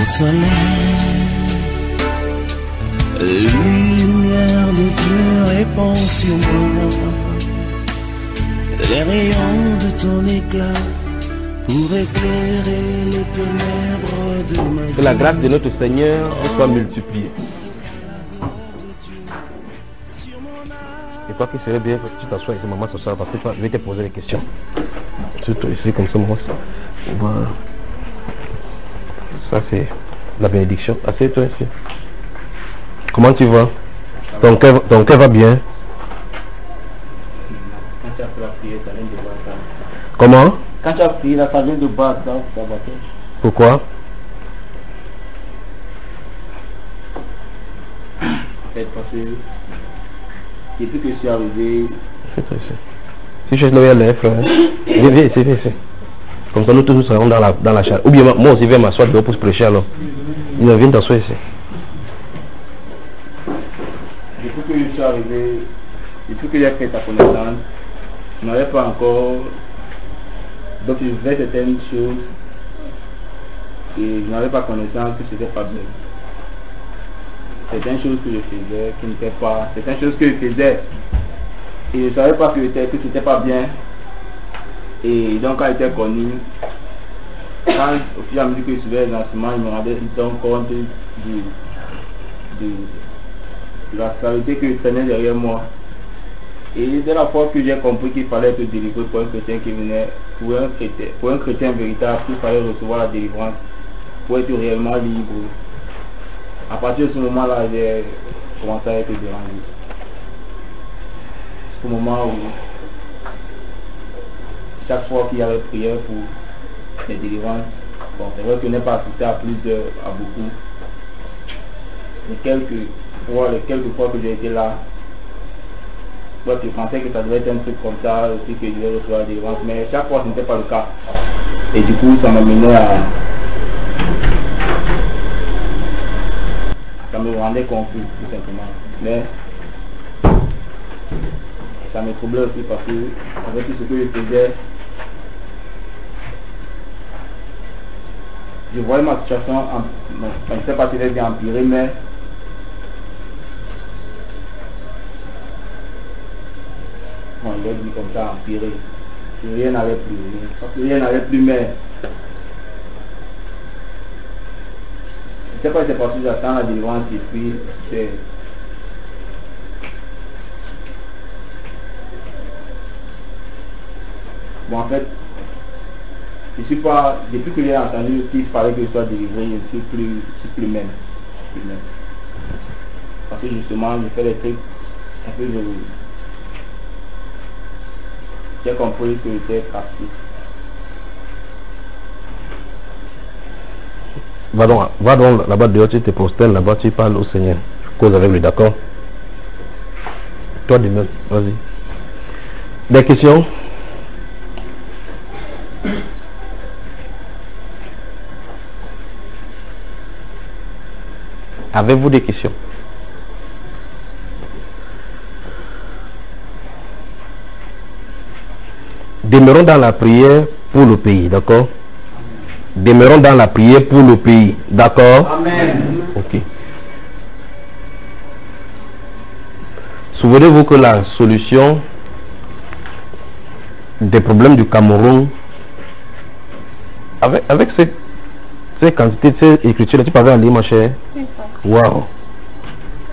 soleil, lumière de Dieu répand sur moi, les rayons de ton éclat pour éclairer les ténèbres de ma vie. Que la grâce de notre Seigneur soit multipliée. Je crois qu'il serait bien que tu t'assoies ici, maman, ce soir, parce que je vais te poser des questions. Surtout ici, comme ça, moi. Voilà. Ça, c'est la bénédiction. Assieds-toi ici. Comment tu vas? Ton cœur va bien? Quand tu as fait la prière, ça vient de battre. Comment? Quand tu as prié, ça vient de battre. Pourquoi? Peut-être parce que depuis que je suis arrivé. C'est très simple. Si je lève les frères, viens ici. Comme ça, nous tous serons dans la chair. Ou bien moi aussi, je vais m'asseoir dehors pour se prêcher alors. Il vient t'asseoir ici. Depuis que je suis arrivé, depuis que j'ai fait ta connaissance, je n'avais pas encore. Donc je faisais certaines choses et je n'avais pas connaissance que c'était pas bien. Certaines choses que je faisais qui n'étaient pas. Certaines choses que je faisais et je ne savais pas que c'était pas bien. Et donc quand j'étais connu, quand au fur et à mesure que je suivais les enseignements, il me rendait compte de la saleté que je tenais derrière moi. Et dès la fois que j'ai compris qu'il fallait être délivré pour un chrétien qui venait, pour un chrétien véritable, qu'il fallait recevoir la délivrance pour être réellement libre. À partir de ce moment-là, j'ai commencé à être dérangé. C'est au moment où chaque fois qu'il y avait prière pour les délivrances, bon, c'est vrai que je n'ai pas assisté à beaucoup. Les quelques fois que j'ai été là, je pensais que ça devait être un truc comme ça, aussi que je devais recevoir la délivrance, mais chaque fois ce n'était pas le cas. Et du coup, ça m'amenait à. Ça me rendait confus, tout simplement. Mais ça me troublait aussi parce que, avec tout ce que je faisais, je voyais ma situation, je ne sais pas si elle bien empirée, mais bon, je l'ai dit comme ça, empirée. Rien n'allait plus, mais je ne sais pas si c'est parce que j'attends la délivrance et puis c'est. Bon, en fait, je suis pas, depuis que j'ai entendu qu'il fallait que je sois délivré, je ne suis plus même. Parce que justement, je fais des trucs un peu de. J'ai compris que j'étais cassé. Va donc là-bas dehors, tu te prosternes là-bas, tu parles au Seigneur. Cause avec lui, d'accord? Toi de même, vas-y. Des questions? Avez-vous des questions? Demeurons dans la prière pour le pays, d'accord? Demeurons dans la prière pour le pays, d'accord? Amen. Ok. Souvenez-vous que la solution des problèmes du Cameroun, avec ces quantités, ces écritures, tu peux avoir un livre, ma chère? Waouh!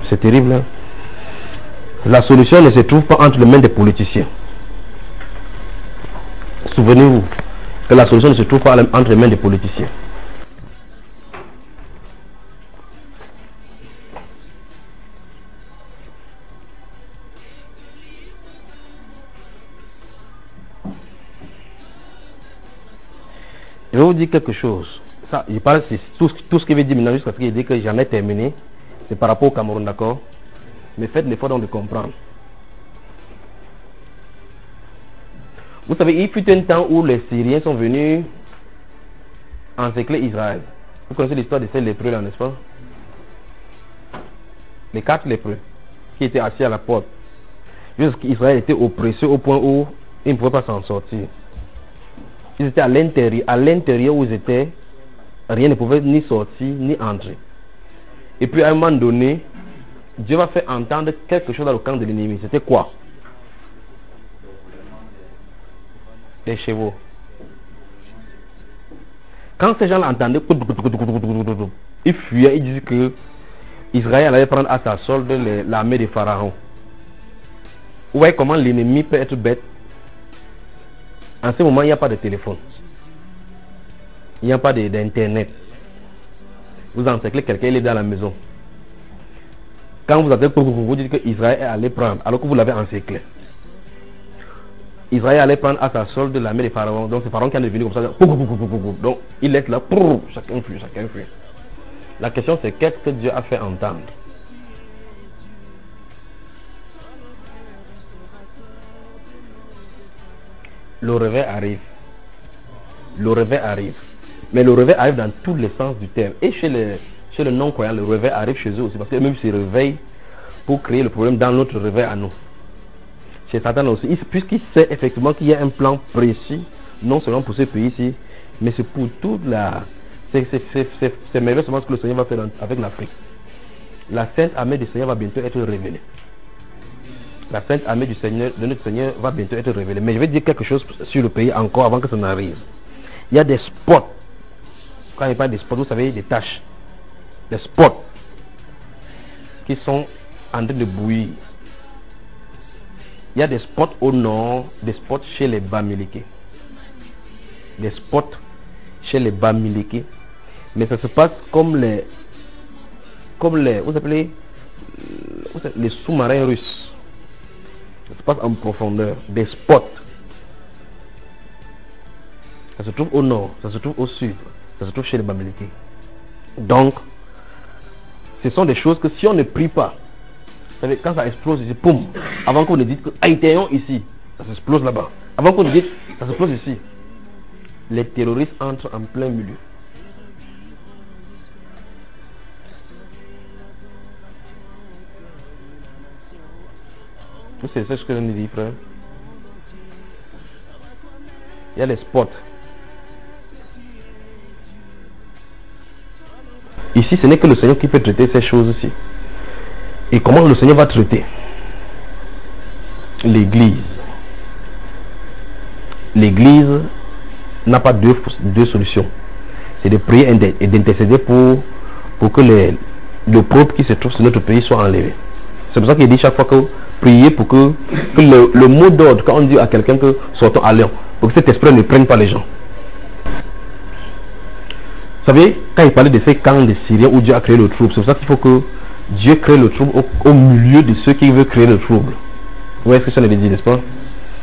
C'est terrible. Hein? La solution ne se trouve pas entre les mains des politiciens. Souvenez-vous que la solution ne se trouve pas entre les mains des politiciens. Je vais vous dire quelque chose. Ça, je parle, c'est tout ce qu'il veut dire maintenant jusqu'à ce qu'il dit que j'en ai terminé. C'est par rapport au Cameroun, d'accord? Mais faites l'effort donc de comprendre. Vous savez, il fut un temps où les Syriens sont venus encercler Israël. Vous connaissez l'histoire de ces lépreux là, n'est-ce pas? Les 4 lépreux qui étaient assis à la porte. Jusqu'Israël était oppressé au point où ils ne pouvaient pas s'en sortir. Ils étaient à l'intérieur où ils étaient rien ne pouvait ni sortir ni entrer. Et puis à un moment donné, Dieu va faire entendre quelque chose dans le camp de l'ennemi. C'était quoi? Les chevaux. Quand ces gens l'entendaient, ils fuyaient, ils disaient que Israël allait prendre à sa solde l'armée de Pharaon. Vous voyez comment l'ennemi peut être bête? En ce moment, il n'y a pas de téléphone. Il n'y a pas d'internet. Vous encerclez quelqu'un, il est dans la maison. Quand vous attendez, vous dites que Israël allait prendre, alors que vous l'avez encerclé. Israël allait prendre à sa solde l'armée de Pharaon. Donc c'est Pharaon qui est devenu comme ça. Donc il est là, chacun fuit, chacun fuit. La question c'est qu'est-ce que Dieu a fait entendre? Le réveil arrive. Le réveil arrive. Mais le réveil arrive dans tous les sens du terme. Et chez les non-croyants, le réveil arrive chez eux aussi. Parce que même se réveillent pour créer le problème dans notre réveil à nous. Chez Satan aussi, puisqu'il sait effectivement qu'il y a un plan précis, non seulement pour ce pays-ci, mais c'est pour toute la... C'est merveilleux ce que le Seigneur va faire avec l'Afrique. La sainte armée du Seigneur va bientôt être révélée. La sainte armée du Seigneur, de notre Seigneur va bientôt être révélée. Mais je vais dire quelque chose sur le pays encore avant que ça n'arrive. Il y a des spots. Quand il parle des spots, vous savez, des tâches. Des spots qui sont en train de bouillir. Il y a des spots au nord, des spots chez les Bamileke. Des spots chez les Bamileke. Mais ça se passe comme les vous appelez les sous-marins russes. Ça se passe en profondeur. Des spots. Ça se trouve au nord, ça se trouve au sud, ça se trouve chez les Bamileke. Donc, ce sont des choses que si on ne prie pas, quand ça explose ici, poum, avant qu'on ne dise que Haïtiens ici, ça s'explose là-bas. Avant qu'on ne dise, ça s'explose ici. Les terroristes entrent en plein milieu. C'est ce que je me dis, frère. Il y a les spots. Ici, ce n'est que le Seigneur qui peut traiter ces choses-ci. Et comment le Seigneur va traiter? L'Église. L'Église n'a pas deux solutions. C'est de prier et d'intercéder pour que le peuple qui se trouve sur notre pays soit enlevé. C'est pour ça qu'il dit chaque fois que prier pour que le mot d'ordre, quand on dit à quelqu'un que sortons à Léon, pour que cet esprit ne prenne pas les gens. Vous savez, quand il parlait de ces camps de Syriens où Dieu a créé le trouble, c'est pour ça qu'il faut que Dieu crée le trouble au milieu de ceux qui veulent créer le trouble. Vous voyez ce que ça veut dire, n'est-ce pas?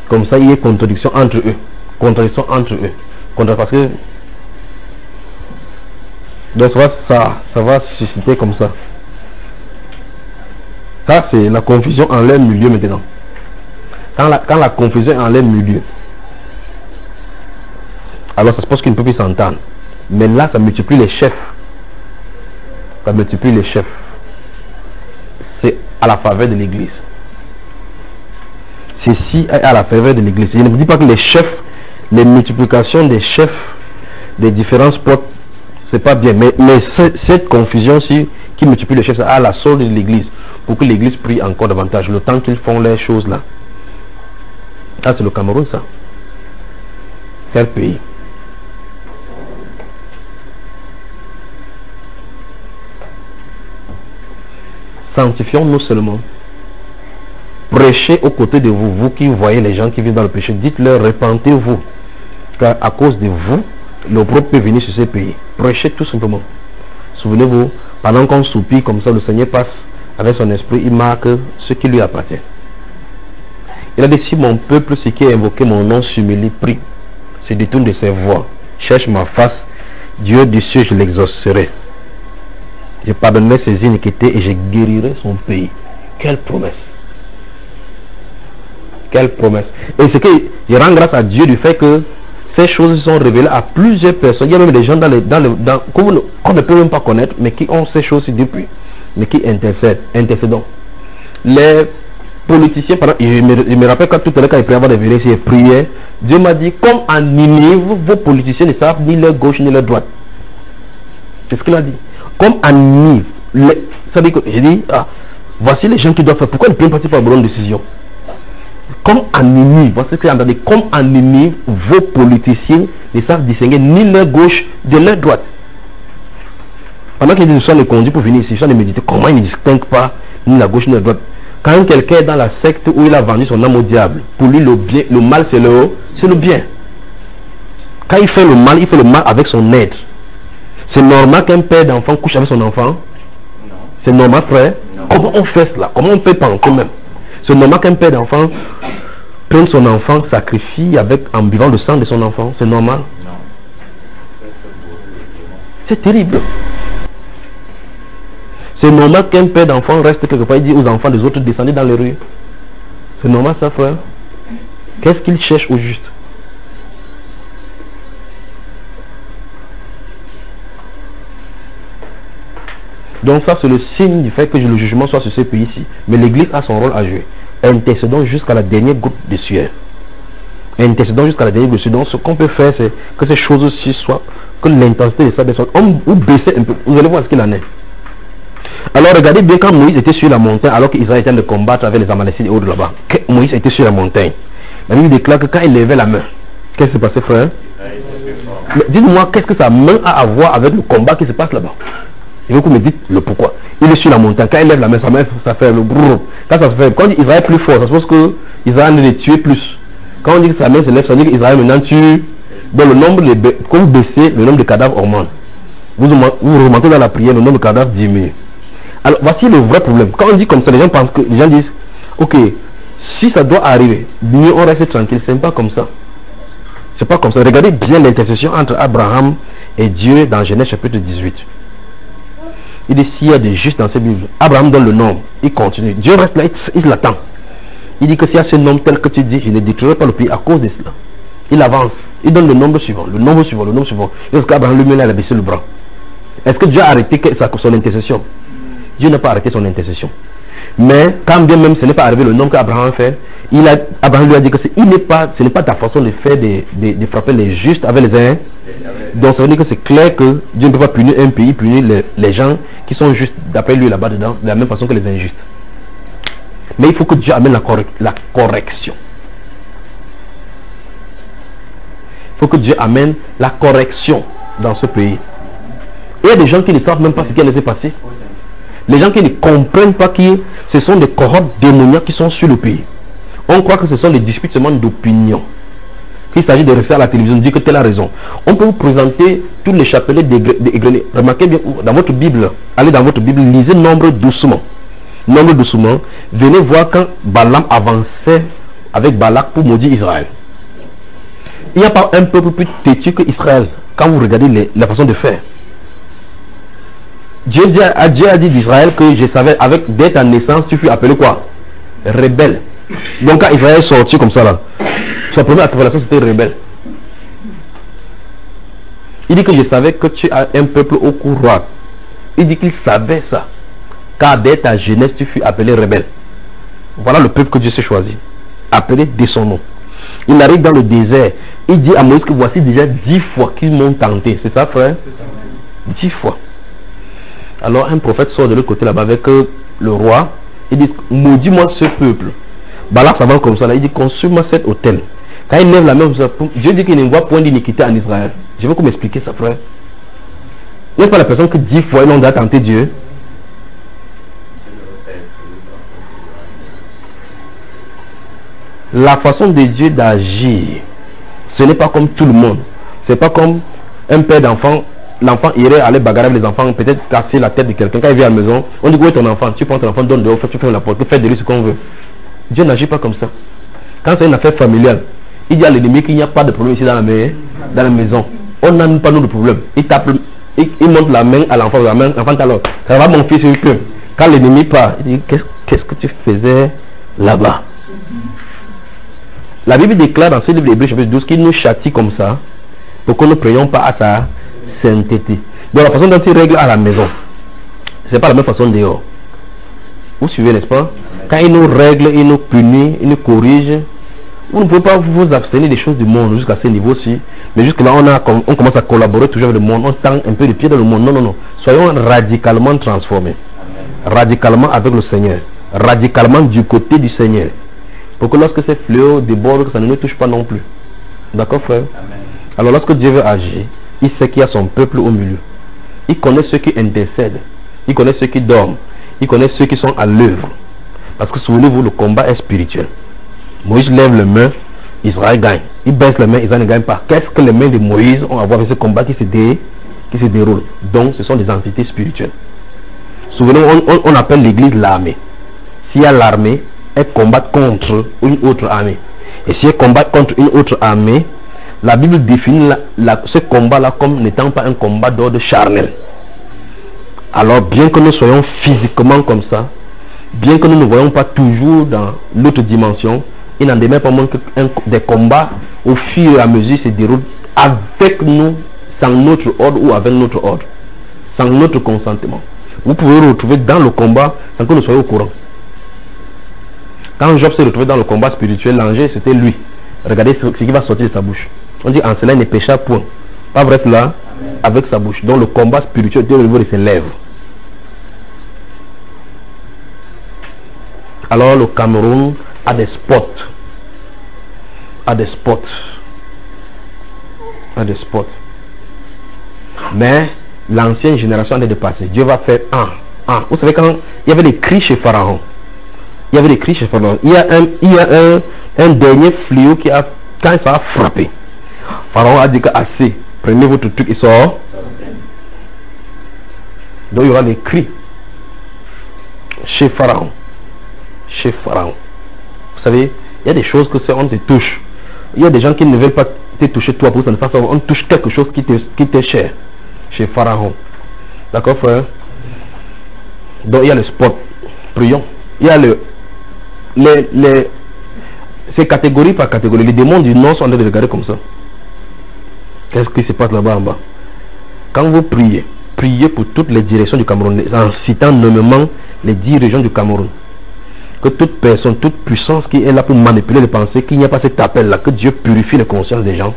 Comme ça, il y a contradiction entre eux. Contradiction entre eux. Parce que... Donc ça va susciter comme ça. Ça, c'est la confusion en leur milieu maintenant. Quand la confusion est en leur milieu, alors ça se passe qu'ils ne peuvent plus s'entendre. Mais là, ça multiplie les chefs. Ça multiplie les chefs. C'est à la faveur de l'église. Ceci est à la faveur de l'église. Je ne vous dis pas que les chefs, les multiplications des chefs des différents spots, c'est pas bien. Mais cette confusion-ci qui multiplie les chefs, c'est à la solde de l'église. Pour que l'église prie encore davantage. Le temps qu'ils font les choses là. Ah, c'est le Cameroun, ça. Quel pays? Sanctifions-nous seulement. Prêchez aux côtés de vous, vous qui voyez les gens qui vivent dans le péché. Dites-leur, repentez-vous. Car à cause de vous, l'opprobre peut venir sur ces pays. Prêchez tout simplement. Souvenez-vous, pendant qu'on soupire comme ça, le Seigneur passe avec son esprit, il marque ce qui lui appartient. Il a dit, si mon peuple, ce qui a invoqué mon nom, s'humilie, prie, se détourne de ses voies, cherche ma face, Dieu du ciel, je l'exaucerai. Je pardonnerai ses iniquités et je guérirai son pays. Quelle promesse! Quelle promesse! Et ce que je rends grâce à Dieu du fait que ces choses sont révélées à plusieurs personnes. Il y a même des gens qu'on ne peut même pas connaître, mais qui ont ces choses depuis, mais qui intercédons. Les politiciens, je me rappelle quand tout à l'heure, quand il priait avoir des vérités et priait, Dieu m'a dit, comme en Ninive, vos politiciens ne savent ni leur gauche ni leur droite. C'est ce qu'il a dit. Comme à Ninive, ça dit que j'ai dit, voici les gens qui doivent faire. Pourquoi ne peuvent pas faire de bonne décision? Comme à Ninive, voici ce qu'il a dit. Comme à Ninive, vos politiciens ne savent distinguer ni leur gauche de leur droite. Pendant qu'ils disent le conduit pour venir ici, ils sont de méditer comment ils ne distinguent pas ni la gauche ni la droite. Quand quelqu'un est dans la secte où il a vendu son âme au diable, pour lui le mal c'est le bien. Quand il fait le mal avec son être. C'est normal qu'un père d'enfant couche avec son enfant? C'est normal, frère? Comment on fait cela? Comment on peut penser même? C'est normal qu'un père d'enfant prenne son enfant, sacrifie en buvant le sang de son enfant? C'est normal? C'est terrible. C'est normal qu'un père d'enfant reste quelque part et dit aux enfants des autres descendez dans les rues. C'est normal ça, frère? Qu'est-ce qu'il cherche au juste? Donc ça c'est le signe du fait que le jugement soit sur ce pays-ci. Mais l'église a son rôle à jouer. Intercédons jusqu'à la dernière goutte de sueur. Intercédons jusqu'à la dernière goutte de sueur. Donc ce qu'on peut faire c'est que ces choses-ci soient, que l'intensité de ça descende. Ou baisser un peu. Vous allez voir ce qu'il en est. Alors regardez bien quand Moïse était sur la montagne, alors qu'Israël était en train de combattre avec les Amalécites et autres là-bas. Moïse était sur la montagne. La Bible déclare que quand il levait la main, qu'est-ce qui s'est passé, frère? Dites-moi, qu'est-ce que sa main a à voir avec le combat qui se passe là-bas? Et vous me dites le pourquoi. Il est sur la montagne, quand il lève la main, sa main, ça fait le brrr. Quand ça se fait, quand on dit Israël est plus fort, ça suppose que Israël ne les tuer plus. Quand on dit que sa main se lève, ça veut dire qu'Israël maintenant tue. Donc le nombre quand vous baissez, le nombre de cadavres augmente. Vous remontez dans la prière, le nombre de cadavres diminue. Alors voici le vrai problème. Quand on dit comme ça, les gens pensent que les gens disent ok, si ça doit arriver, mieux on reste tranquille. C'est pas comme ça. C'est pas comme ça. Regardez bien l'intercession entre Abraham et Dieu dans Genèse chapitre 18. Il dit s'il y a des justes dans cette Bible, Abraham donne le nom, il continue. Dieu reste là, il l'attend. Il dit que s'il y a ce nombre tel que tu dis, je ne détruirai pas le pays à cause de cela. Il avance, il donne le nombre suivant, le nombre suivant, le nombre suivant. Est-ce qu'Abraham lui-même a baissé le bras? Est-ce que Dieu a arrêté son intercession? Dieu n'a pas arrêté son intercession. Mais quand bien même ce n'est pas arrivé le nombre qu'Abraham fait, Abraham lui a dit que ce n'est pas ta façon de faire de frapper les justes avec les uns. Donc ça veut dire que c'est clair que Dieu ne peut pas punir un pays, punir les gens qui sont justes d'après lui là-bas dedans, de la même façon que les injustes. Mais il faut que Dieu amène la correction. Il faut que Dieu amène la correction dans ce pays. Et il y a des gens qui ne savent même pas ce qui allait se passer. Les gens qui ne comprennent pas que ce sont des corrupts démoniaques qui sont sur le pays. On croit que ce sont des disputes seulement d'opinion. Qu'il s'agit de rester à la télévision, de dire que telle a raison. On peut vous présenter tous les chapelets d'égrenés. Remarquez bien, dans votre Bible, allez dans votre Bible, lisez nombre doucement. Nombre doucement. Venez voir quand Balaam avançait avec Balak pour maudire Israël. Il n'y a pas un peuple plus têtu que Israël quand vous regardez la façon de faire. Dieu a dit d'Israël que je savais, dès ta naissance, tu fus appelé quoi? Rebelle. Donc quand Israël est sorti comme ça là, sa première révélation c'était rebelle. Il dit que je savais que tu as un peuple au courroie. Il dit qu'il savait ça. Car dès ta jeunesse, tu fus appelé rebelle. Voilà le peuple que Dieu s'est choisi. Appelé de son nom. Il arrive dans le désert. Il dit à Moïse que voici déjà 10 fois qu'ils m'ont tenté. C'est ça, frère? 10 fois. Alors un prophète sort de l'autre côté là-bas avec le roi. Il dit maudis-moi ce peuple. Balak ça va comme ça là. Il dit construis-moi cet hôtel. Quand il lève la main, Dieu dit qu'il ne voit point d'iniquité en Israël. Je veux qu'on m'explique ça, frère. N'est-ce pas la personne que 10 fois ils ont déjà tenté Dieu? La façon de Dieu d'agir, ce n'est pas comme tout le monde. C'est pas comme un père d'enfant. L'enfant irait aller bagarrer avec les enfants, peut-être casser la tête de quelqu'un. Quand il vient à la maison, on dit où est ton enfant? Tu prends ton enfant, donne dehors, tu fermes la porte, tu fais de lui ce qu'on veut. Dieu n'agit pas comme ça. Quand c'est une affaire familiale, il dit à l'ennemi qu'il n'y a pas de problème ici dans la maison. On n'a pas nous de problème. Il tape, il monte la main à l'enfant, l'enfant alors, ça va mon fils, il peut. Quand l'ennemi part, il dit qu'est-ce que tu faisais là-bas? La Bible déclare dans ce livre d'Hébreux chapitre 12 qu'il nous châtie comme ça pour que nous ne prions pas à sa sainteté. Donc la façon dont il règle à la maison, c'est pas la même façon dehors. Vous suivez, n'est-ce pas? Quand il nous règle, il nous punit, il nous corrige, vous ne pouvez pas vous abstenir des choses du monde jusqu'à ce niveau-ci. Mais jusque-là, on commence à collaborer toujours avec le monde, on tend un peu les pieds dans le monde. Non, non, non. Soyons radicalement transformés. Radicalement avec le Seigneur. Radicalement du côté du Seigneur. Pour que lorsque ces fléaux débordent, que ça ne nous touche pas non plus. D'accord, frère? Amen. Alors lorsque Dieu veut agir, il sait qu'il y a son peuple au milieu. Il connaît ceux qui intercèdent. Il connaît ceux qui dorment. Il connaît ceux qui sont à l'œuvre. Parce que souvenez-vous, le combat est spirituel. Moïse lève les mains, Israël gagne. Il baisse les mains, Israël ne gagne pas. Qu'est-ce que les mains de Moïse ont à voir avec ce combat qui se déroule? Donc ce sont des entités spirituelles. Souvenez-vous, on appelle l'église l'armée. S'il y a l'armée, elle combat contre une autre armée. Et si elle combat contre une autre armée, la Bible définit ce combat-là comme n'étant pas un combat d'ordre charnel. Alors bien que nous soyons physiquement comme ça, bien que nous ne voyons pas toujours dans l'autre dimension, il n'en demeure pas moins que des combats au fur et à mesure se déroulent avec nous, sans notre ordre ou avec notre ordre, sans notre consentement. Vous pouvez vous retrouver dans le combat sans que nous soyons au courant. Quand Job s'est retrouvé dans le combat spirituel, l'ange c'était lui. Regardez ce qui va sortir de sa bouche. On dit en cela il ne pécha point. Pas vrai cela? Avec sa bouche. Donc le combat spirituel est au niveau de ses lèvres. Alors le Cameroun a des spots. A des spots. A des spots. Mais l'ancienne génération a dépassé. Dieu va faire un. Vous savez quand il y avait des cris chez Pharaon. Il y avait des cris chez Pharaon. Il y a un dernier fléau qui a, quand ça a frappé, Pharaon a dit que assez, prenez votre truc et sort. Donc il y aura des cris chez Pharaon. Chez Pharaon. Vous savez, il y a des choses que on te touche. Il y a des gens qui ne veulent pas te toucher toi pour que ça ne fasse pas. On touche quelque chose qui t'est cher. Chez Pharaon. D'accord, frère? Donc il y a le sport. Prions. Il y a c'est catégorie par catégorie. Les démons du nord sont en train de regarder comme ça. Qu'est-ce qui se passe là-bas en bas? Quand vous priez, priez pour toutes les directions du Cameroun, en citant nommément les 10 régions du Cameroun. Que toute personne, toute puissance qui est là pour manipuler les pensées, qu'il n'y a pas cet appel-là, que Dieu purifie les consciences des gens,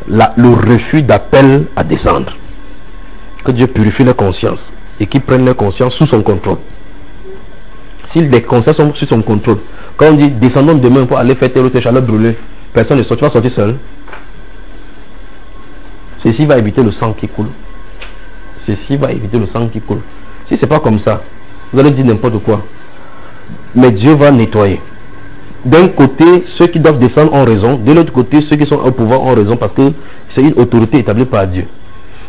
le refus d'appel à descendre. Que Dieu purifie les consciences et qu'ils prennent leur conscience sous son contrôle. Si les consciences sont sous son contrôle, quand on dit descendons demain pour aller faire tes routes chaleur brûlée, personne ne sort, tu vas sortir seul. Ceci va éviter le sang qui coule. Ceci va éviter le sang qui coule. Si c'est pas comme ça, vous allez dire n'importe quoi. Mais Dieu va nettoyer. D'un côté, ceux qui doivent descendre ont raison. De l'autre côté, ceux qui sont au pouvoir ont raison parce que c'est une autorité établie par Dieu.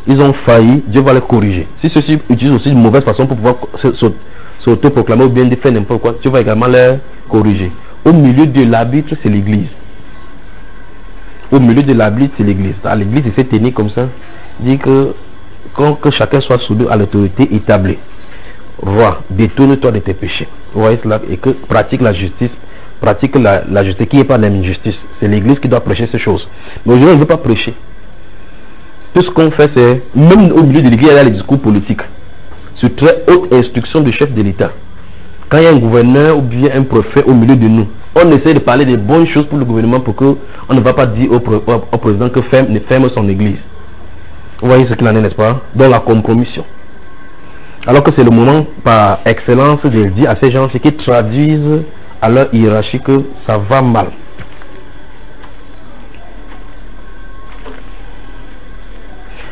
Ils ont failli, Dieu va les corriger. Si ceux-ci utilisent aussi une mauvaise façon pour pouvoir s'auto-proclamer ou bien faire n'importe quoi, Dieu va également les corriger. Au milieu de l'arbitre, c'est l'église. Au milieu de l'arbitre, c'est l'église. L'église, c'est cette technique comme ça. Dit que chacun soit soudé à l'autorité établie. Vois, détourne-toi de tes péchés. Vous voyez cela? Et que pratique la justice. Pratique la justice qui n'est pas l'injustice. C'est l'église qui doit prêcher ces choses. Mais aujourd'hui, on ne veut pas prêcher. Tout ce qu'on fait, c'est, même au milieu de l'église, il y a les discours politiques. Sur très haute instruction du chef de l'État. Quand il y a un gouverneur ou bien un préfet au milieu de nous, on essaie de parler des bonnes choses pour le gouvernement pour qu'on ne va pas dire au président que ferme son église. Vous voyez ce qu'il en est, n'est-ce pas? Dans la compromission. Alors que c'est le moment par excellence de dire à ces gens qui traduisent à leur hiérarchie que ça va mal.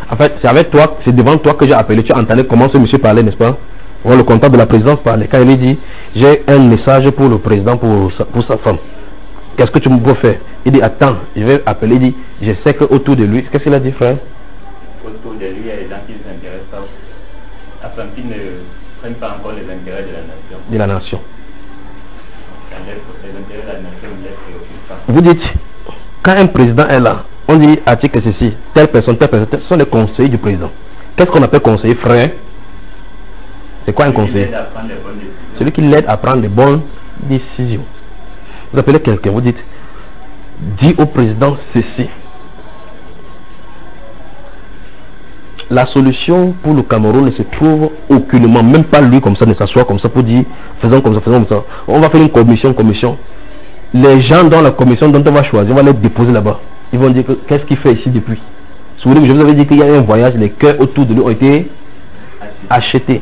En fait, c'est avec toi, c'est devant toi que j'ai appelé. Tu entendais comment ce monsieur parlait, n'est-ce pas? Le comptable de la présidence parlait. Quand il lui dit, j'ai un message pour le président, pour sa femme. Qu'est-ce que tu peux faire? Il dit, attends, je vais appeler. Il dit, je sais qu'autour de lui, qu'est-ce qu'il a dit, frère? Autour de lui, il y a des gens qui ne s'intéressent pas. Afin qu'ils ne prennent pas encore les intérêts de la nation. De la nation. Les intérêts de la nation ne les préoccupent pas. Vous dites, quand un président est là, on dit article ceci, telle personne, ce sont les conseillers du président. Qu'est-ce qu'on appelle conseiller, frère? C'est quoi un conseiller? Celui qui l'aide à prendre les bonnes décisions. Vous appelez quelqu'un, vous dites, dis au président ceci. La solution pour le Cameroun ne se trouve aucunement, même pas lui comme ça, ne s'assoit comme ça pour dire, faisons comme ça, faisons comme ça. On va faire une commission. Les gens dans la commission dont on va choisir, on va les déposer là-bas. Ils vont dire qu'est-ce qu'il fait ici depuis. Souvenez-vous, je vous avais dit qu'il y a un voyage, les cœurs autour de lui ont été achetés.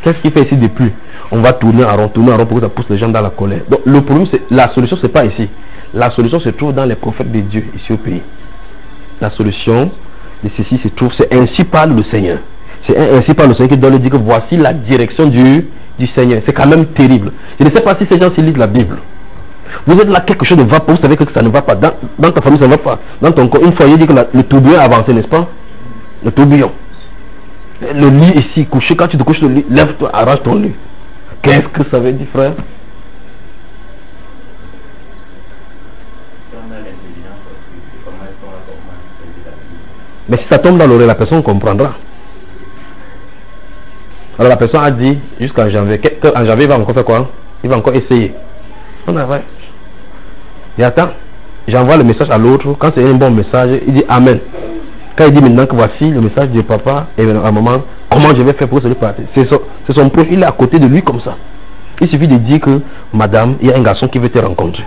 Qu'est-ce qu'il fait ici depuis? On va tourner en rond pour que ça pousse les gens dans la colère. Donc le problème, c'est la solution, c'est pas ici. La solution se trouve dans les prophètes de Dieu ici au pays. La solution de ceci se trouve, c'est ainsi parle le Seigneur. C'est ainsi parle le Seigneur qui doit lui dire que voici la direction du Seigneur. C'est quand même terrible. Je ne sais pas si ces gens-ci lisent la Bible. Vous êtes là, quelque chose ne va pas, vous savez que ça ne va pas. Dans ta famille, ça ne va pas. Dans ton corps, une fois, il dit que le tourbillon a avancé, n'est-ce pas? Le tourbillon. Le lit ici, couché, quand tu te couches le lit, lève-toi, arrache ton lit. Qu'est-ce que ça veut dire, frère? Mais si ça tombe dans l'oreille, la personne comprendra. Alors la personne a dit, jusqu'en janvier, en janvier, il va encore faire quoi? Il va encore essayer. On arrête. Et attends, j'envoie le message à l'autre. Quand c'est un bon message, il dit Amen. Quand il dit maintenant que voici le message de papa, et à un moment, comment je vais faire pour se le partir? C'est son proche, il est à côté de lui comme ça. Il suffit de dire que madame, il y a un garçon qui veut te rencontrer.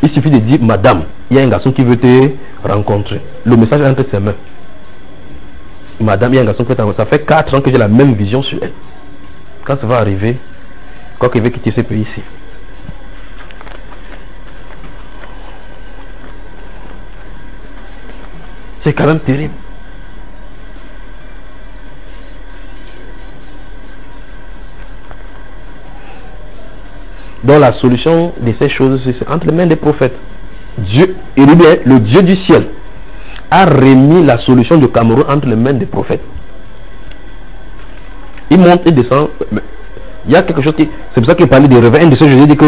Il suffit de dire madame, il y a un garçon qui veut te rencontrer. Le message est entre ses mains. Madame, il y a un garçon qui veut te rencontrer. Ça fait 4 ans que j'ai la même vision sur elle. Quand ça va arriver, quoi qu'il veut quitter ce pays ici. C'est quand même terrible. Donc la solution de ces choses, c'est entre les mains des prophètes. Dieu, il dit bien, le Dieu du ciel a remis la solution du Cameroun entre les mains des prophètes. Il monte et descend. Il y a quelque chose qui... C'est pour ça qu'il parlait des réveils. Un de ceux, je dis que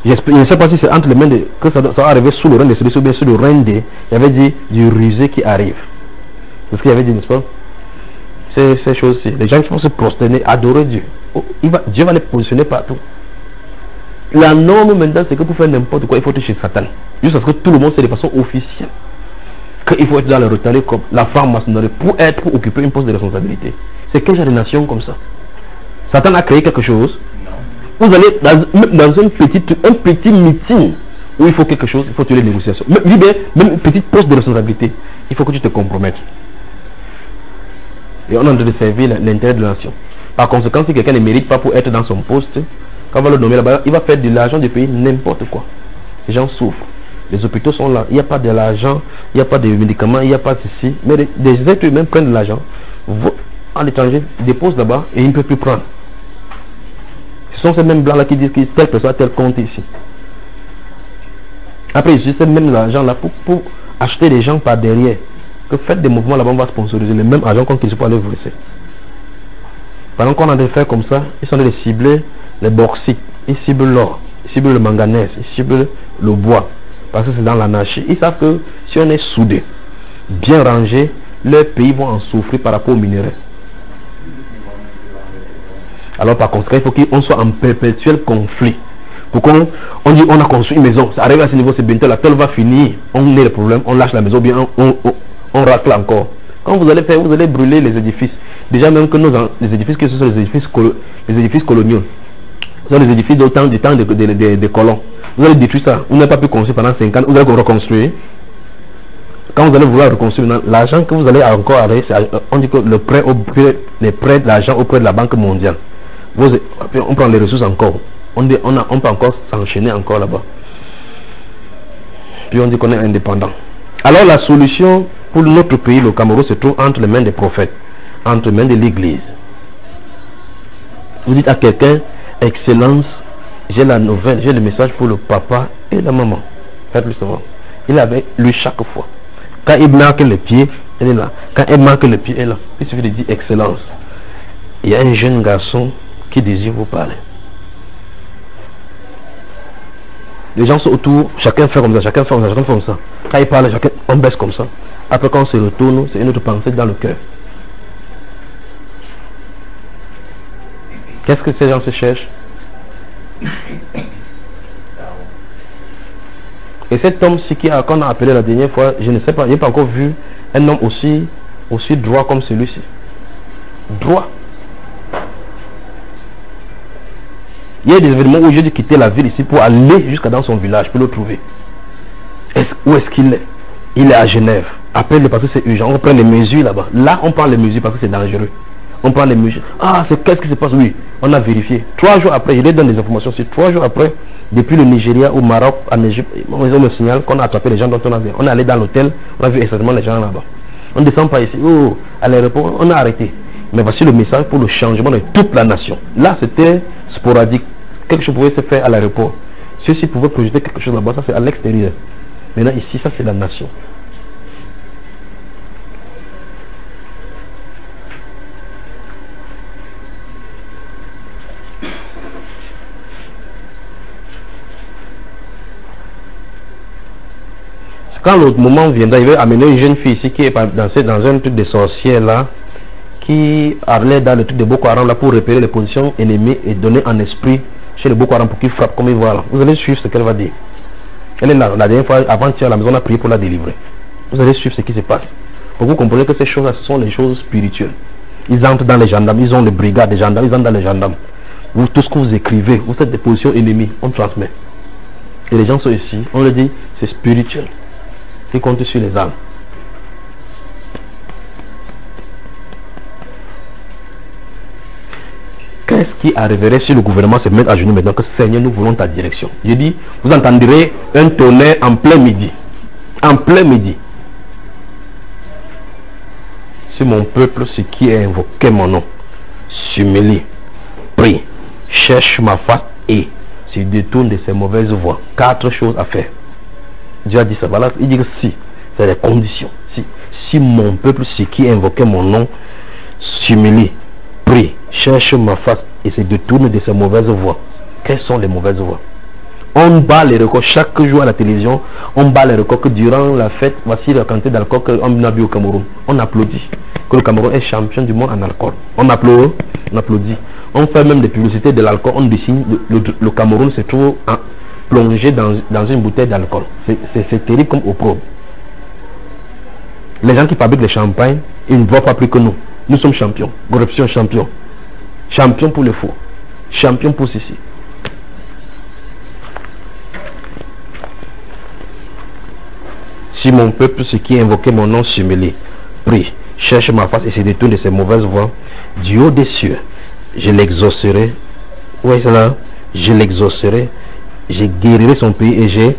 je ne sais pas si c'est entre les mains de... Que ça va arriver sous le règne de celui-ci ou bien sous le règne de... Il y avait dit du rusé qui arrive. C'est ce qu'il avait dit, n'est-ce pas? Ces choses-ci. Les gens qui vont se prosterner, adorer Dieu. Dieu va les positionner partout. La norme maintenant, c'est que pour faire n'importe quoi, il faut être chez Satan. Juste parce que tout le monde sait de façon officielle qu'il faut être dans le retard comme la franc-maçonnerie pour occuper une poste de responsabilité. C'est quelle genre de nation comme ça? Satan a créé quelque chose. Vous allez dans un petit meeting où il faut quelque chose, il faut tuer les négociations. Même une petite poste de responsabilité, il faut que tu te compromettes. Et on est en train de servir l'intérêt de la nation. Par conséquent, si quelqu'un ne mérite pas pour être dans son poste, quand on va le nommer là-bas, il va faire de l'argent du pays n'importe quoi. Les gens souffrent. Les hôpitaux sont là. Il n'y a pas de l'argent, il n'y a pas de médicaments, il n'y a pas de ceci. Mais des êtres humains prennent de l'argent, vont à l'étranger, déposent là-bas et ils ne peuvent plus prendre. Ce sont ces mêmes blancs-là qui disent que telle personne a tel compte ici. Après, ils utilisent même l'argent là pour acheter des gens par derrière. Que faites des mouvements là-bas, on va sponsoriser le même argent qu'ils sont allés verser. Pendant qu'on a des faire comme ça, ils sont allés cibler les bauxites, ils ciblent l'or, ils ciblent le manganèse, ils ciblent le bois. Parce que c'est dans l'anarchie. Ils savent que si on est soudé, bien rangé, leurs pays vont en souffrir par rapport aux minéraux. Alors par conséquent, il faut qu'on soit en perpétuel conflit. Pour qu'on dit on a construit une maison, ça arrive à ce niveau, c'est bientôt la telle va finir, on a des problèmes, on lâche la maison, bien on racle encore. Quand vous allez faire, vous allez brûler les édifices. Déjà même que les édifices qui sont les édifices coloniaux, ce sont les édifices du temps des colons. Vous allez détruire ça, vous n'avez pas pu construire pendant 5 ans, vous allez reconstruire. Quand vous allez vouloir reconstruire, l'argent que vous allez encore arrêter, on dit que les prêts d'argent auprès de la Banque mondiale. On prend les ressources encore. On peut encore s'enchaîner encore là-bas. Puis on dit qu'on est indépendant. Alors la solution pour notre pays, le Cameroun, se trouve entre les mains des prophètes, entre les mains de l'église. Vous dites à quelqu'un, Excellence, j'ai la nouvelle, j'ai le message pour le papa et la maman. Faites-le savoir. Il est avec lui chaque fois. Quand il marque le pied, elle est là. Quand elle marque le pied, elle est là. Il suffit de dire Excellence. Il y a un jeune garçon qui désire vous parler. Les gens sont autour, chacun fait comme ça, chacun fait comme ça, chacun fait comme ça. Quand il parle, chacun, on baisse comme ça. Après quand on se retourne, c'est une autre pensée dans le cœur. Qu'est-ce que ces gens se cherchent? Et cet homme-ci qu'on a appelé la dernière fois, je ne sais pas, je n'ai pas encore vu un homme aussi droit comme celui-ci. Droit. Il y a des événements où j'ai dû quitter la ville ici pour aller jusqu'à dans son village pour le trouver. Où est-ce qu'il est? Il est à Genève. Appelle parce que c'est urgent. On prend les mesures là-bas. Là, on prend les mesures parce que c'est dangereux. On prend les mesures. Ah, c'est qu'est-ce qui se passe? Oui, on a vérifié. 3 jours après, je les donne des informations. C'est 3 jours après, depuis le Nigeria au Maroc, en Égypte, on me signale qu'on a attrapé les gens dont on a vu. On est allé dans l'hôtel, on a vu exactement les gens là-bas. On ne descend pas ici. Oh, à l'aéroport, on a arrêté. Mais voici le message pour le changement de toute la nation. Là, c'était sporadique. Quelque chose pouvait se faire à l'aéroport. Ceux-ci pouvaient projeter quelque chose là-bas, ça c'est à l'extérieur. Maintenant, ici, ça c'est la nation. Quand le moment viendra, il va amener une jeune fille ici qui est dansée dans un truc de sorcière là, qui allait dans le truc de Boko Haram là pour repérer les positions ennemies et donner un esprit chez le Boko Haram pour qu'il frappe comme il voit là. Vous allez suivre ce qu'elle va dire. Elle est là, la dernière fois, avant-hier, à la maison, on a prié pour la délivrer. Vous allez suivre ce qui se passe. Pour que vous compreniez que ces choses-là, ce sont les choses spirituelles. Ils entrent dans les gendarmes, ils ont les brigades des gendarmes, ils entrent dans les gendarmes. Vous, tout ce que vous écrivez, vous faites des positions ennemies, on transmet. Et les gens sont ici, on leur dit, c'est spirituel. Ils comptent sur les âmes. Qu'est-ce qui arriverait si le gouvernement se met à genoux maintenant que Seigneur, nous voulons ta direction? Je dis, vous entendrez un tonnerre en plein midi. En plein midi. Si mon peuple, ce qui est invoqué mon nom, s'humilie, prie, cherche ma face et se détourne de ses mauvaises voies. 4 choses à faire. Dieu a dit ça. Voilà, il dit que si, c'est les conditions. Si mon peuple, ce qui est invoqué mon nom, s'humilie, prie, cherche ma face et se détourne de ses mauvaises voies. Quelles sont les mauvaises voies? On bat les records chaque jour à la télévision. On bat les records que durant la fête, voici la quantité d'alcool qu'on a bu au Cameroun. On applaudit que le Cameroun est champion du monde en alcool. On applaudit. On applaudit. On fait même des publicités de l'alcool. On dessine le Cameroun se trouve plongé dans une bouteille d'alcool. C'est terrible comme au pro. Les gens qui fabriquent les champagnes, ils ne voient pas plus que nous. Nous sommes champions. Corruption champion. Champion pour le faux. Champion pour ceci. Si mon peuple, ce qui invoquait mon nom, s'humilie, prie, cherche ma face et se détourne de ses mauvaises voies, du haut des cieux, je l'exaucerai. Où est cela? Je l'exaucerai. Je guérirai son pays et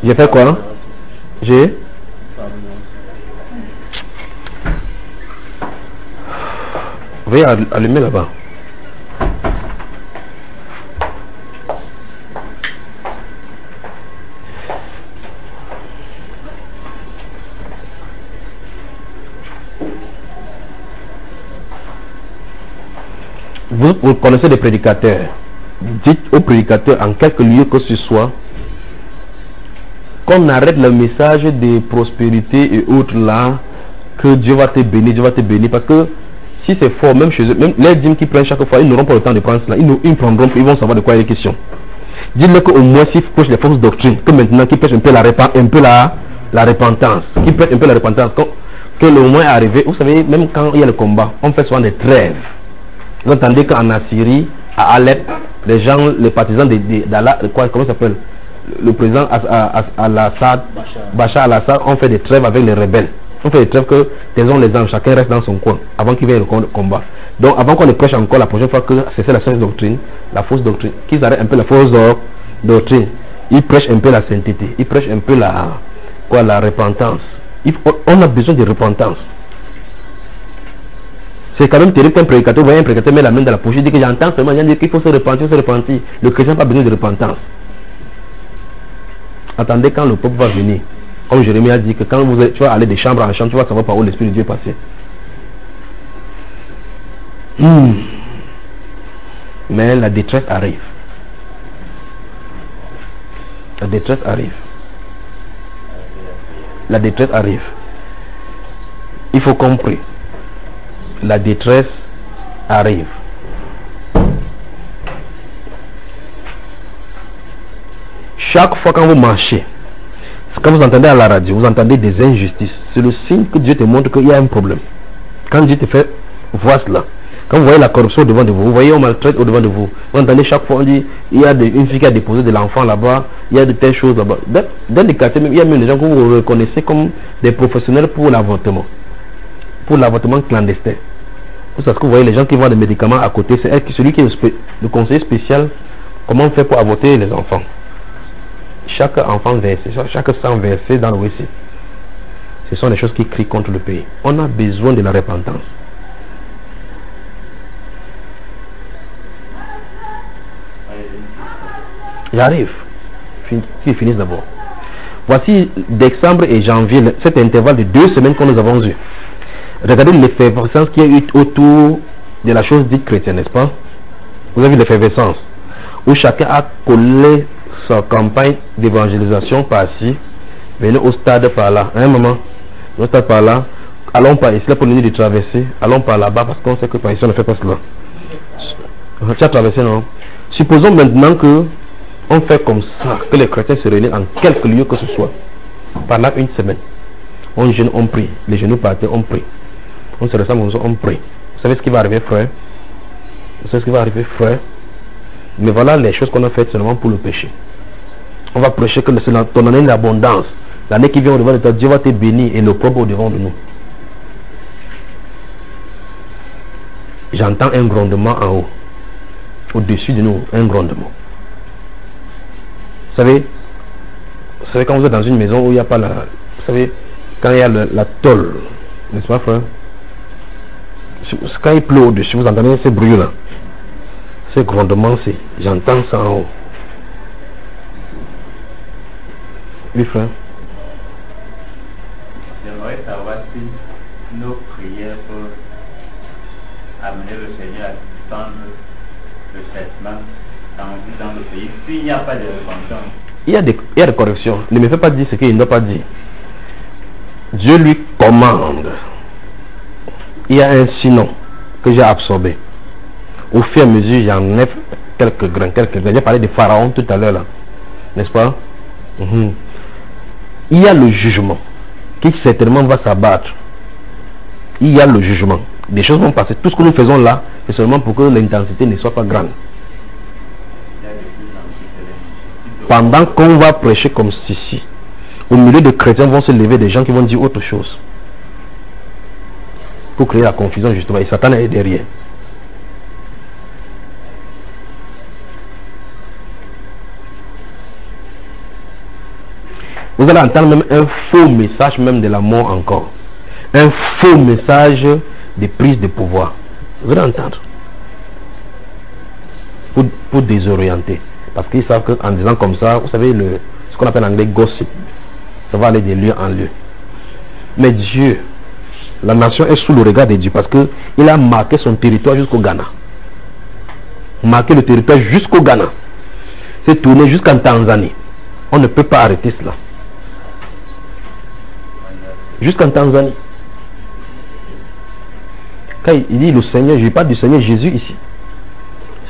j'ai fait quoi? J'ai veuillez allumer là-bas. Vous connaissez des prédicateurs. Dites aux prédicateurs en quelque lieu que ce soit qu'on arrête le message de prospérité et autres là, que Dieu va te bénir, Dieu va te bénir, parce que si c'est fort, même chez eux, même les dîmes qui prennent chaque fois, ils n'auront pas le temps de prendre cela, ils prendront, ils vont savoir de quoi il est question. Dites-leur qu'au moins s'ils prêchent les fausses doctrines, que maintenant qu'ils prêchent un peu la repentance, qu'ils prêchent un peu la repentance, que le moment est arrivé. Vous savez, même quand il y a le combat, on fait souvent des trêves. Vous entendez qu'en Assyrie, à Alep, les gens, les partisans d'Allah, comment ça s'appelle, le président Al-Assad, Bachar al-Assad, ont fait des trêves avec les rebelles. On fait des trêves que taisons les anges, chacun reste dans son coin avant qu'il vienne le combat. Donc avant qu'on ne prêche encore la prochaine fois que c'est la sainte doctrine, la fausse doctrine, qu'ils arrêtent un peu la fausse doctrine, ils prêchent un peu la sainteté, ils prêchent un peu la repentance. On a besoin de repentance. C'est quand même terrible qu'un prédicateur, voyez un prédicateur met la main dans la poche, il dit que j'entends seulement, il dit qu'il faut se repentir, se repentir. Le chrétien n'a pas besoin de repentance. Attendez quand le peuple va venir. Comme Jérémie a dit que quand tu vas aller de chambre en chambre, tu vas savoir par où l'Esprit de Dieu est passé. Mais la détresse arrive. La détresse arrive. La détresse arrive. Il faut comprendre. La détresse arrive. Chaque fois quand vous marchez, quand vous entendez à la radio, vous entendez des injustices, c'est le signe que Dieu te montre qu'il y a un problème. Quand Dieu te fait voir cela, Quand vous voyez la corruption devant de vous, vous voyez on maltraite au devant de vous. Vous entendez chaque fois on dit il y a une fille qui a déposé de l'enfant là-bas, il y a de telles choses là-bas. Dans les quartiers, il y a même des gens que vous reconnaissez comme des professionnels pour l'avortement clandestin. Parce que vous voyez les gens qui vendent des médicaments à côté, c'est celui qui est le conseiller spécial, comment on fait pour avorter les enfants. Chaque enfant versé, chaque sang versé dans le WC. Ce sont des choses qui crient contre le pays. On a besoin de la repentance. J'arrive. Qu'ils finissent d'abord. Voici décembre et janvier, cet intervalle de 2 semaines que nous avons eu. Regardez l'effervescence qu'il y a eu autour de la chose dite chrétienne, n'est-ce pas? Vous avez vu l'effervescence où chacun a collé sa campagne d'évangélisation par-ci, venez au stade par là, à un moment, au stade par là, allons par ici, là pour nous de traverser, allons par là-bas parce qu'on sait que par ici on ne fait pas cela. Tu as traversé, non? Supposons maintenant que on fait comme ça, que les chrétiens se réunissent en quelques lieux que ce soit, pendant une semaine. On jeûne, on prie, les genoux partent, on prie. On se ressemble, on prie. Vous savez ce qui va arriver, frère? Vous savez ce qui va arriver, frère? Mais voilà les choses qu'on a faites seulement pour le péché. On va prêcher que c'est ton année d'abondance. L'année qui vient au devant de toi, Dieu va te bénir et le propre au devant de nous. J'entends un grondement en haut. Au-dessus de nous, un grondement. Vous savez quand vous êtes dans une maison où il n'y a pas la... Vous savez, quand il y a la tôle, n'est-ce pas, frère? Quand il pleut au-dessus, vous entendez ces bruits-là. Ces grondements, j'entends ça en haut. Oui, frère. J'aimerais savoir si nos prières peuvent amener le Seigneur à tendre le châtiment dans le pays s'il n'y a pas de repentance. Il y a des corrections. Ne me fait pas dire ce qu'il ne doit pas dire. Dieu lui commande. Il y a un sinon que j'ai absorbé. Au fur et à mesure, j'enlève quelques grains. J'ai parlé de Pharaon tout à l'heure là. N'est-ce pas? Il y a le jugement qui certainement va s'abattre. Il y a le jugement. Des choses vont passer. Tout ce que nous faisons là, c'est seulement pour que l'intensité ne soit pas grande. Pendant qu'on va prêcher comme ceci, au milieu de chrétiens vont se lever des gens qui vont dire autre chose. Pour créer la confusion justement. Et Satan est derrière. Vous allez entendre même un faux message même de la mort encore. Un faux message de prise de pouvoir. Vous allez entendre. Pour désorienter. Parce qu'ils savent qu'en disant comme ça, vous savez, ce qu'on appelle en anglais gossip, ça va aller de lieu en lieu. Mais Dieu, la nation est sous le regard de Dieu parce qu'il a marqué son territoire jusqu'au Ghana. Marqué le territoire jusqu'au Ghana. C'est tourné jusqu'en Tanzanie. On ne peut pas arrêter cela. Jusqu'en Tanzanie. Quand il dit le Seigneur, je parle du Seigneur Jésus ici.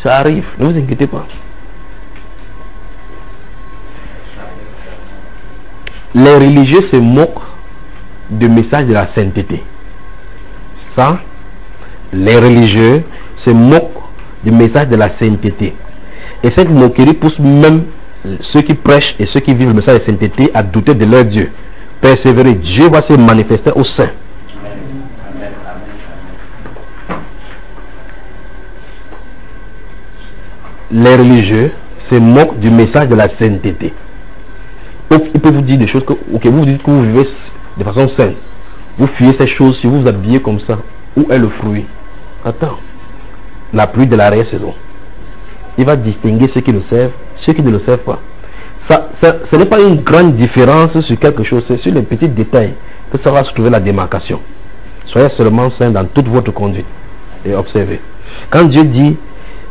Ça arrive, ne vous inquiétez pas. Les religieux se moquent du message de la sainteté. Ça, les religieux se moquent du message de la sainteté. Et cette moquerie pousse même ceux qui prêchent et ceux qui vivent le message de sainteté à douter de leur Dieu. Persévérer, Dieu va se manifester au sein. Les religieux se moquent du message de la sainteté. Il peut vous dire des choses que vous dites que vous vivez de façon saine. Vous fuyez ces choses si vous vous habillez comme ça. Où est le fruit? Attends. La pluie de l'arrière-saison. Il va distinguer ceux qui le servent, ceux qui ne le servent pas. Ce n'est pas une grande différence sur quelque chose, c'est sur les petits détails que ça va se trouver la démarcation. Soyez seulement saints dans toute votre conduite et observez. Quand Dieu dit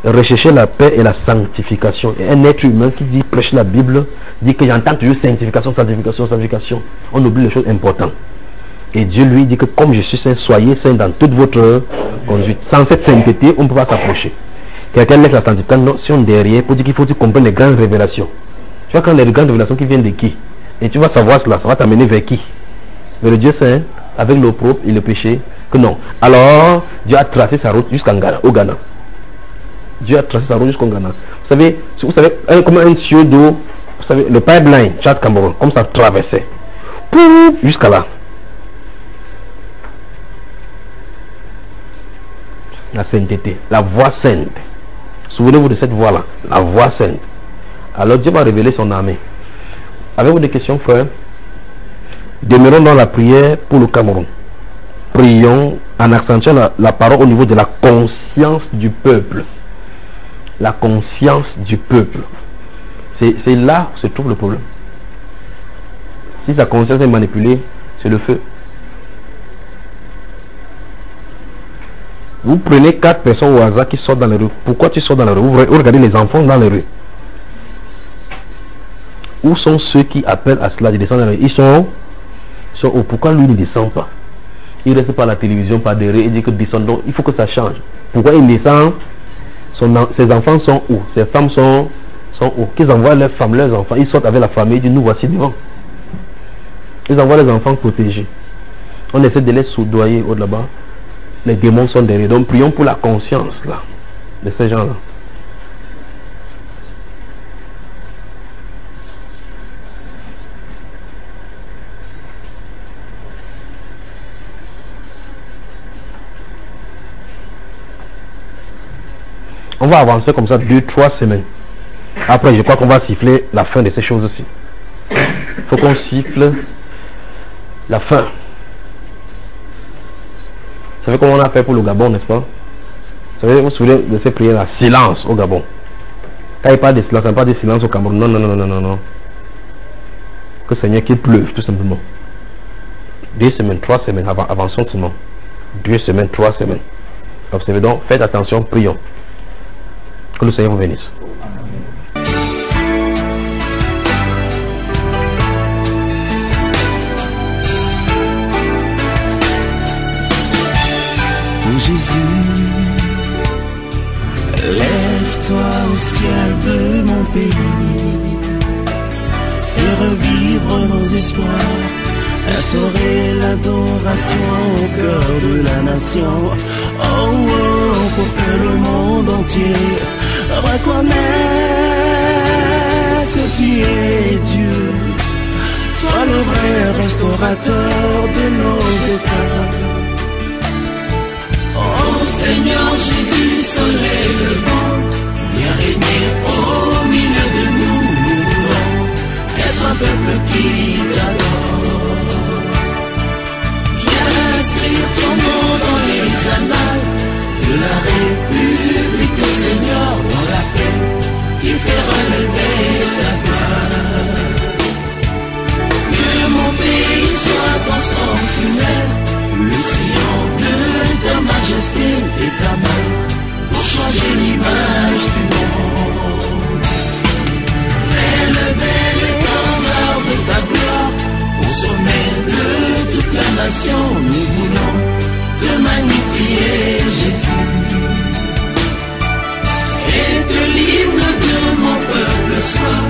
rechercher la paix et la sanctification, et un être humain qui dit prêcher la Bible dit que j'entends toujours sanctification, sanctification, sanctification, on oublie les choses importantes. Et Dieu lui dit que comme je suis saint, soyez saints dans toute votre conduite. Sans cette sainteté, on ne peut pas s'approcher. Quelqu'un laisse la sanctification derrière pour dire qu'il faut que tu comprennes les grandes révélations. Tu vois quand les grandes révélations qui viennent de qui? Et tu vas savoir cela, ça va t'amener vers qui? Vers le Dieu saint. avec l'eau propre et le péché, que non. Alors, Dieu a tracé sa route jusqu'au Ghana. Dieu a tracé sa route jusqu'au Ghana. Vous savez, comme un tuyau d'eau, vous savez, le pipeline, Tchad Cameroun, comme ça traversait. Jusqu'à là. La sainteté, la voie sainte. Souvenez-vous de cette voie-là, la voie sainte. Alors Dieu va révéler son armée. Avez-vous des questions, frères? Demeurons dans la prière pour le Cameroun. Prions en accentuant la parole au niveau de la conscience du peuple. La conscience du peuple. C'est là où se trouve le problème. Si sa conscience est manipulée, c'est le feu. Vous prenez 4 personnes au hasard qui sortent dans les rues. Pourquoi tu sors dans les rues? Vous regardez les enfants dans les rues. Où sont ceux qui appellent à cela de descendre dans les rues? Ils sont où? Pourquoi lui ne descend pas? Il reste par la télévision, par derrière, et dit que descendons. Il faut que ça change. Pourquoi il descend? Ses enfants sont où? Ses femmes sont où? Qu'ils envoient leurs femmes, leurs enfants. Ils sortent avec la famille, ils disent nous voici devant. Ils envoient les enfants protégés. On essaie de les soudoyer au là-bas. Les démons sont derrière. Donc prions pour la conscience là, de ces gens-là. On va avancer comme ça 2-3 semaines. Après, je crois qu'on va siffler la fin de ces choses aussi. Il faut qu'on siffle la fin. Vous savez comment on a fait pour le Gabon, n'est-ce pas? Vous savez, vous vous souvenez de ces prières-là? Silence au Gabon. Quand il parle de silence, on parle de silence au Cameroun. Non. Que Seigneur qu'il pleuve, tout simplement. 2 semaines, 3 semaines, avançons seulement. 2 semaines, 3 semaines. Observez donc, faites attention, prions. Que le Seigneur vous bénisse. Oh Jésus, lève-toi au ciel de mon pays, fais revivre nos espoirs, instaurer l'adoration au cœur de la nation. Oh, pour que le monde entier reconnaisse que tu es Dieu, toi le vrai restaurateur de nos états. Oh Seigneur Jésus, soleil levant, viens régner au milieu de nous. Nous voulons être un peuple qui t'adore. Viens inscrire ton nom dans les annales de la République, Seigneur, dans la paix qui fait relever ta gloire. Que mon pays soit ton sanctuaire, le sillon de ta majesté et ta main pour changer l'image du monde. Fais lever l'étendard de ta gloire au sommet de toute la nation. Nous voulons te magnifier, Jésus. Et que l'hymne de mon peuple soit